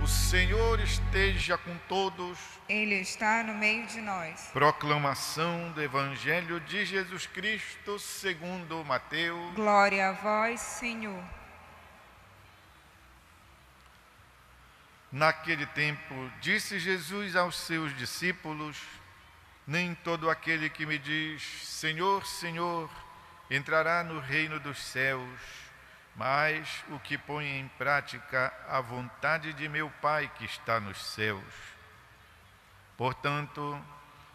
O Senhor esteja com todos. Ele está no meio de nós. Proclamação do Evangelho de Jesus Cristo segundo Mateus. Glória a vós, Senhor. Naquele tempo, disse Jesus aos seus discípulos: nem todo aquele que me diz, Senhor, Senhor, entrará no reino dos céus, mas o que põe em prática a vontade de meu Pai que está nos céus. Portanto,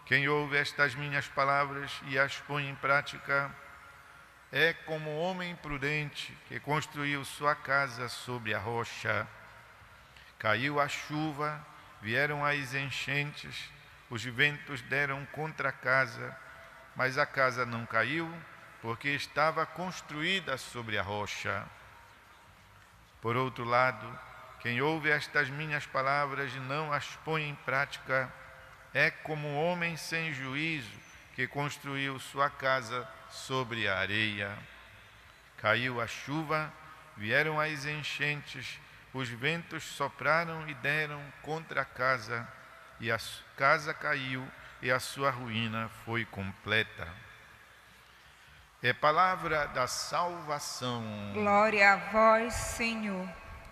quem ouve estas minhas palavras e as põe em prática, é como um homem prudente que construiu sua casa sobre a rocha. Caiu a chuva, vieram as enchentes, os ventos deram contra a casa, mas a casa não caiu, porque estava construída sobre a rocha. Por outro lado, quem ouve estas minhas palavras e não as põe em prática, é como um homem sem juízo que construiu sua casa sobre a areia. Caiu a chuva, vieram as enchentes, os ventos sopraram e deram contra a casa, e a casa caiu, e a sua ruína foi completa. É palavra da salvação. Glória a vós, Senhor.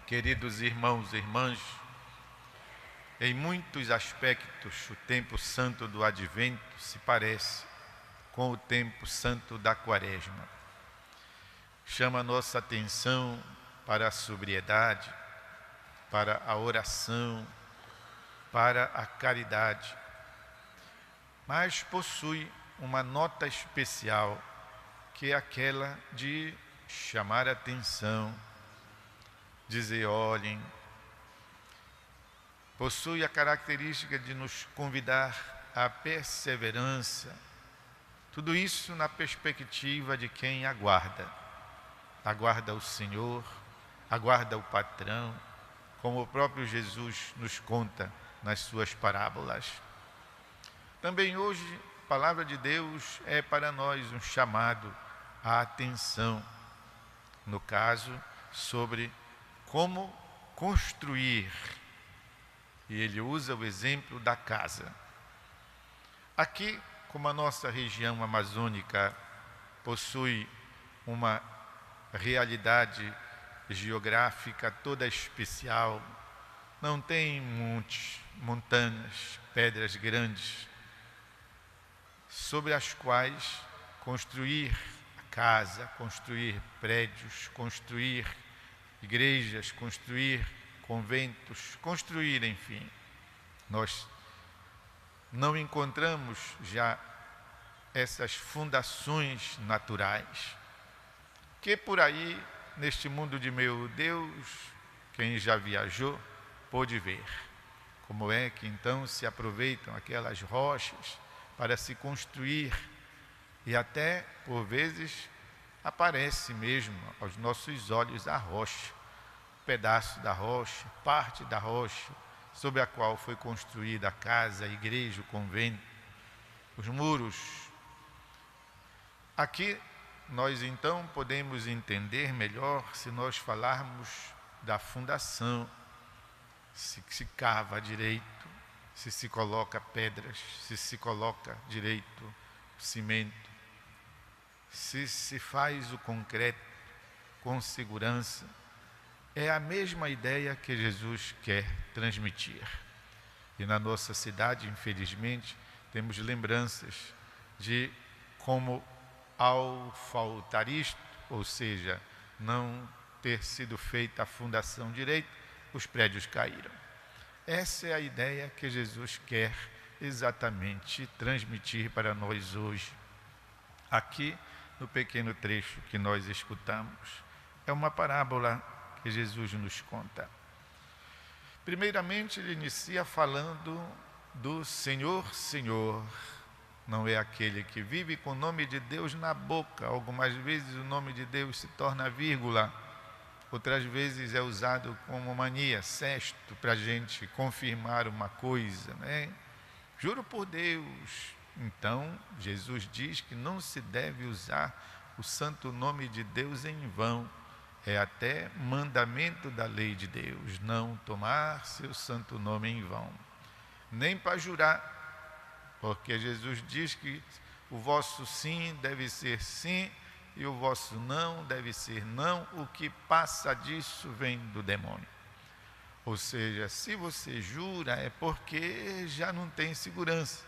Queridos irmãos e irmãs, em muitos aspectos, o tempo santo do Advento se parece com o tempo santo da Quaresma. Chama nossa atenção para a sobriedade, para a oração, para a caridade, mas possui uma nota especial, que é aquela de chamar a atenção, dizer, olhem. Possui a característica de nos convidar à perseverança, tudo isso na perspectiva de quem aguarda o Senhor, aguarda o patrão, como o próprio Jesus nos conta nas suas parábolas. Também hoje, a palavra de Deus é para nós um chamado à atenção, no caso, sobre como construir. E ele usa o exemplo da casa. Aqui, como a nossa região amazônica possui uma realidade geográfica toda especial, não tem montes, montanhas, pedras grandes, sobre as quais construir casa, construir prédios, construir igrejas, construir conventos, construir, enfim. Nós não encontramos já essas fundações naturais, que por aí, neste mundo de meu Deus, quem já viajou pôde ver como é que então se aproveitam aquelas rochas para se construir, e até por vezes aparece mesmo aos nossos olhos a rocha, um pedaço da rocha, parte da rocha sobre a qual foi construída a casa, a igreja, o convento, os muros. Aqui nós então podemos entender melhor se nós falarmos da fundação, se cava direito, se coloca pedras, se coloca direito o cimento, se faz o concreto com segurança. É a mesma ideia que Jesus quer transmitir. E na nossa cidade, infelizmente, temos lembranças de como, ao faltar isto, ou seja, não ter sido feita a fundação direita, os prédios caíram. Essa é a ideia que Jesus quer exatamente transmitir para nós hoje. Aqui, no pequeno trecho que nós escutamos, é uma parábola que Jesus nos conta. Primeiramente, ele inicia falando do Senhor, Senhor. Não é aquele que vive com o nome de Deus na boca. Algumas vezes o nome de Deus se torna vírgula, outras vezes é usado como mania, sexto, para a gente confirmar uma coisa, né? Juro por Deus. Então, Jesus diz que não se deve usar o santo nome de Deus em vão. é até mandamento da lei de Deus, não tomar seu santo nome em vão, nem para jurar, porque Jesus diz que o vosso sim deve ser sim e o vosso não deve ser não, o que passa disso vem do demônio. Ou seja, se você jura é porque já não tem segurança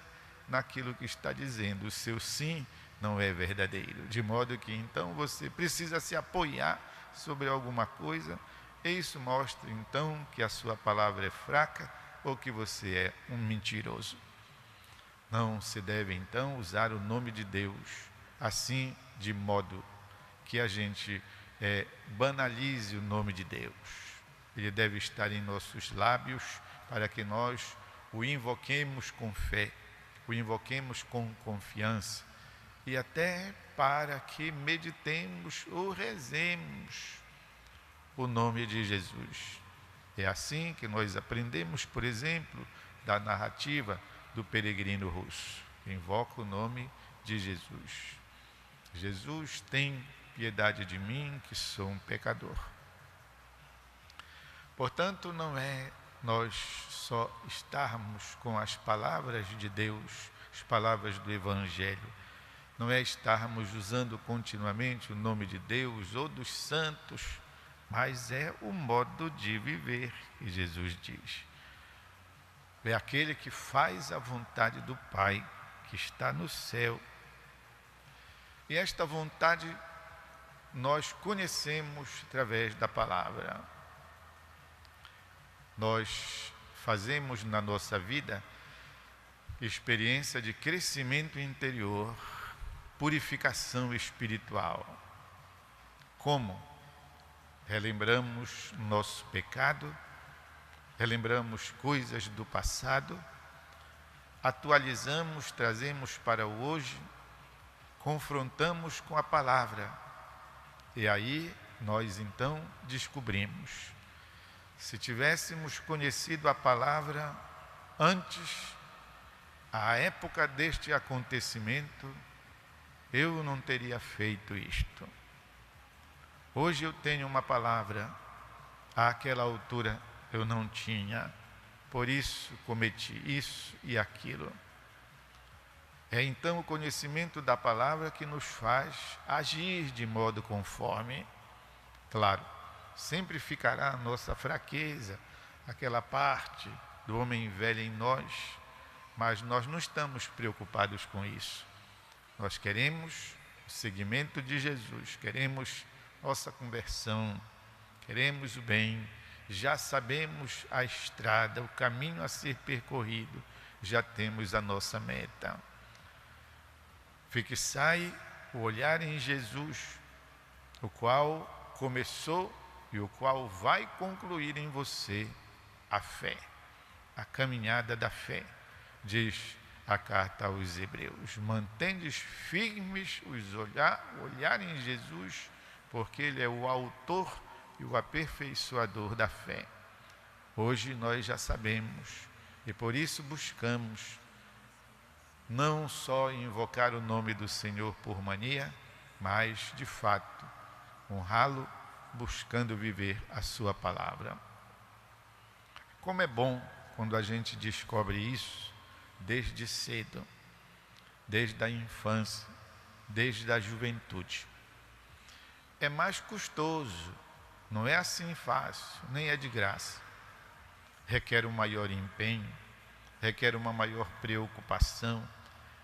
naquilo que está dizendo, o seu sim não é verdadeiro, de modo que então você precisa se apoiar sobre alguma coisa, e isso mostra então que a sua palavra é fraca ou que você é um mentiroso. Não se deve então usar o nome de Deus assim, de modo que a gente banalize o nome de Deus. Ele deve estar em nossos lábios para que nós o invoquemos com fé, o invoquemos com confiança e até para que meditemos ou rezemos o nome de Jesus. É assim que nós aprendemos, por exemplo, da narrativa do peregrino russo. Invoca o nome de Jesus. Jesus, tem piedade de mim, que sou um pecador. Portanto, não é nós só estarmos com as palavras de Deus, as palavras do Evangelho, não é estarmos usando continuamente o nome de Deus ou dos santos, mas é o modo de viver que Jesus diz. É aquele que faz a vontade do Pai, que está no céu. E esta vontade nós conhecemos através da palavra. Nós fazemos na nossa vida experiência de crescimento interior, purificação espiritual. Como? Relembramos nosso pecado, relembramos coisas do passado, atualizamos, trazemos para o hoje, confrontamos com a palavra. E aí nós então descobrimos. Se tivéssemos conhecido a palavra antes, à época deste acontecimento, eu não teria feito isto. Hoje eu tenho uma palavra, àquela altura eu não tinha, por isso cometi isso e aquilo. É então o conhecimento da palavra que nos faz agir de modo conforme. Claro, sempre ficará a nossa fraqueza, aquela parte do homem velho em nós, mas nós não estamos preocupados com isso. Nós queremos o seguimento de Jesus, queremos nossa conversão, queremos o bem, já sabemos a estrada, o caminho a ser percorrido, já temos a nossa meta. Fixai o olhar em Jesus, o qual começou e o qual vai concluir em você a fé, a caminhada da fé, diz a carta aos Hebreus. Mantendes firmes o olhar em Jesus, porque Ele é o autor e o aperfeiçoador da fé. Hoje nós já sabemos e por isso buscamos não só invocar o nome do Senhor por mania, mas de fato honrá-lo, buscando viver a sua palavra. Como é bom quando a gente descobre isso desde cedo, desde a infância, desde a juventude. É mais custoso, não é assim fácil, nem é de graça. Requer um maior empenho, requer uma maior preocupação,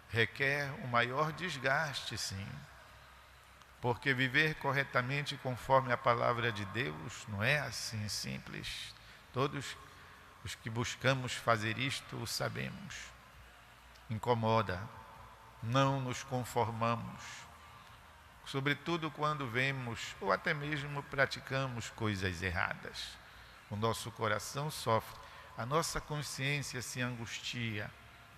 requer um maior desgaste, sim. Porque viver corretamente conforme a palavra de Deus não é assim simples. Todos os que buscamos fazer isto o sabemos. Incomoda, não nos conformamos, sobretudo quando vemos ou até mesmo praticamos coisas erradas. O nosso coração sofre, a nossa consciência se angustia,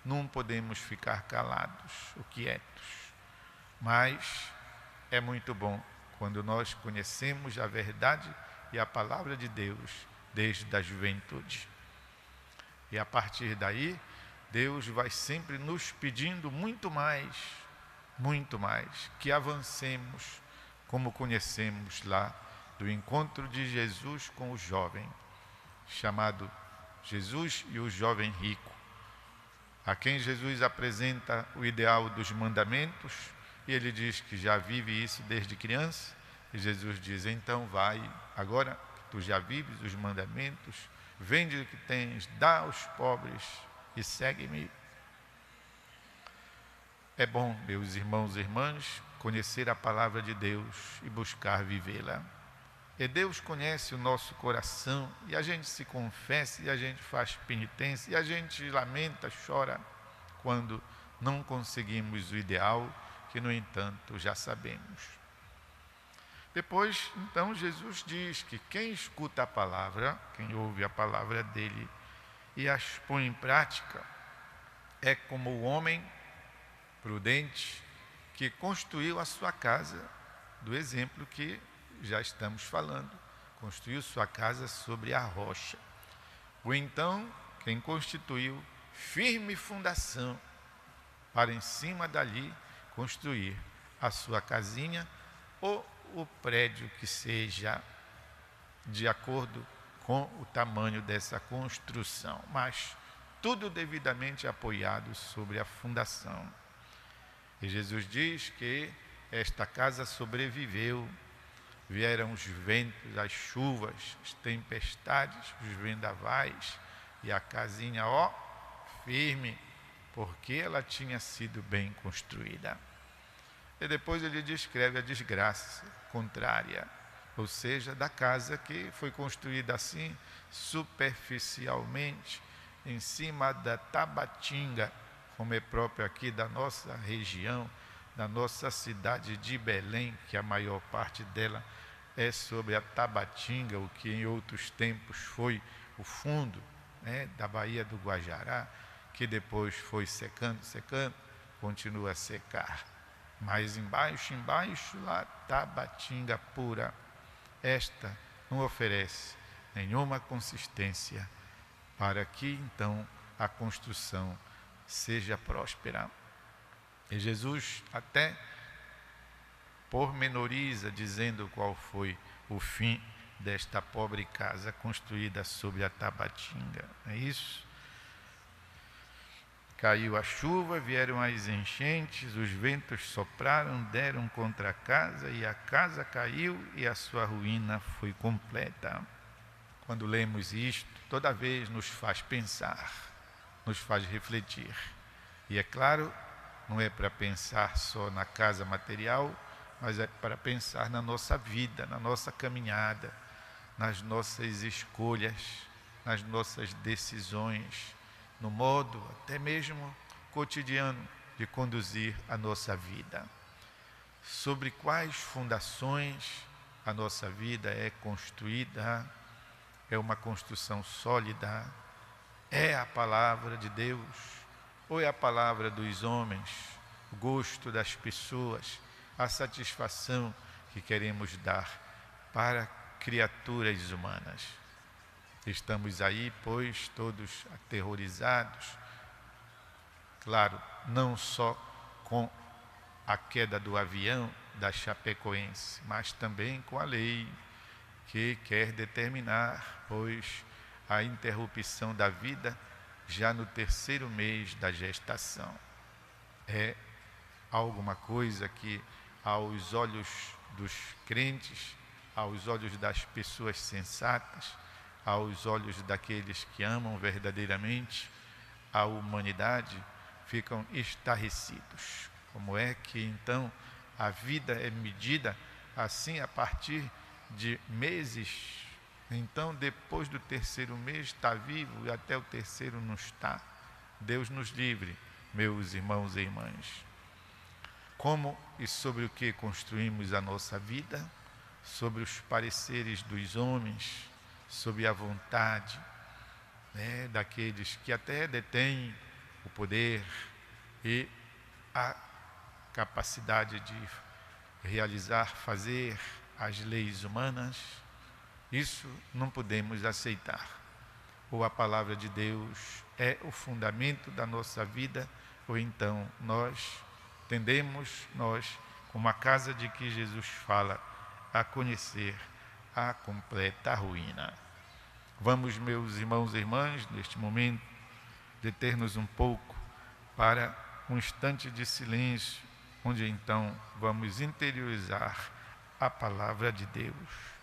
não podemos ficar calados ou quietos. Mas é muito bom quando nós conhecemos a verdade e a palavra de Deus desde a juventude. E a partir daí, Deus vai sempre nos pedindo muito mais, que avancemos como conhecemos lá do encontro de Jesus com o jovem, chamado Jesus e o jovem rico, a quem Jesus apresenta o ideal dos mandamentos, e ele diz que já vive isso desde criança, e Jesus diz: então vai, agora que tu já vives os mandamentos, vende o que tens, dá aos pobres e segue-me. É bom, meus irmãos e irmãs, conhecer a palavra de Deus e buscar vivê-la. E Deus conhece o nosso coração, e a gente se confessa, e a gente faz penitência, e a gente lamenta, chora, quando não conseguimos o ideal, que no entanto já sabemos. Depois, então, Jesus diz que quem escuta a palavra, quem ouve a palavra dele e as põe em prática, é como o homem prudente que construiu a sua casa, do exemplo que já estamos falando, construiu sua casa sobre a rocha. Ou então, quem constituiu firme fundação para em cima dali construir a sua casinha ou o prédio que seja de acordo com o tamanho dessa construção, mas tudo devidamente apoiado sobre a fundação. E Jesus diz que esta casa sobreviveu. Vieram os ventos, as chuvas, as tempestades, os vendavais, e a casinha, firme, porque ela tinha sido bem construída. E depois ele descreve a desgraça contrária, ou seja, da casa que foi construída assim, superficialmente, em cima da Tabatinga, como é próprio aqui da nossa região, da nossa cidade de Belém, que a maior parte dela é sobre a Tabatinga, o que em outros tempos foi o fundo, da Baía do Guajará, que depois foi secando, continua a secar. Mas embaixo, lá, Tabatinga pura, esta não oferece nenhuma consistência para que então a construção seja próspera. E Jesus até pormenoriza, dizendo qual foi o fim desta pobre casa construída sobre a Tabatinga. É isso? Caiu a chuva, vieram as enchentes, os ventos sopraram, deram contra a casa, e a casa caiu, e a sua ruína foi completa. Quando lemos isto, toda vez nos faz pensar, nos faz refletir. E é claro, não é para pensar só na casa material, mas é para pensar na nossa vida, na nossa caminhada, nas nossas escolhas, nas nossas decisões, no modo até mesmo cotidiano de conduzir a nossa vida. Sobre quais fundações a nossa vida é construída? É uma construção sólida? É a palavra de Deus? Ou é a palavra dos homens, o gosto das pessoas, a satisfação que queremos dar para criaturas humanas? Estamos aí, pois, todos aterrorizados, claro, não só com a queda do avião da Chapecoense, mas também com a lei que quer determinar, pois, a interrupção da vida já no 3º mês da gestação. É alguma coisa que, aos olhos dos crentes, aos olhos das pessoas sensatas, aos olhos daqueles que amam verdadeiramente a humanidade, ficam estarrecidos. Como é que então a vida é medida assim a partir de meses? Então, depois do 3º mês está vivo e até o 3º não está. Deus nos livre, meus irmãos e irmãs. Como e sobre o que construímos a nossa vida? Sobre os pareceres dos homens, sobre a vontade daqueles que até detêm o poder e a capacidade de realizar, fazer as leis humanas. Isso não podemos aceitar. Ou a palavra de Deus é o fundamento da nossa vida, ou então nós tendemos, como a casa de que Jesus fala, a conhecer à completa ruína. Vamos, meus irmãos e irmãs, neste momento, deter-nos um pouco para um instante de silêncio, onde então vamos interiorizar a palavra de Deus.